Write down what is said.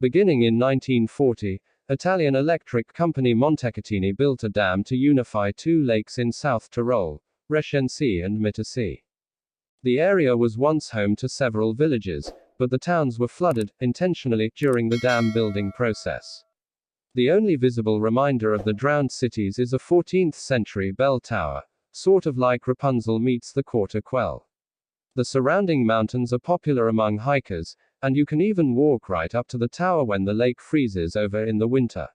Beginning in 1940, Italian electric company Montecatini built a dam to unify two lakes in South Tyrol, Reschensee and Mittersee. The area was once home to several villages, but the towns were flooded, intentionally, during the dam building process. The only visible reminder of the drowned cities is a 14th-century bell tower, sort of like Rapunzel meets the Quarter Quell. The surrounding mountains are popular among hikers, and you can even walk right up to the tower when the lake freezes over in the winter.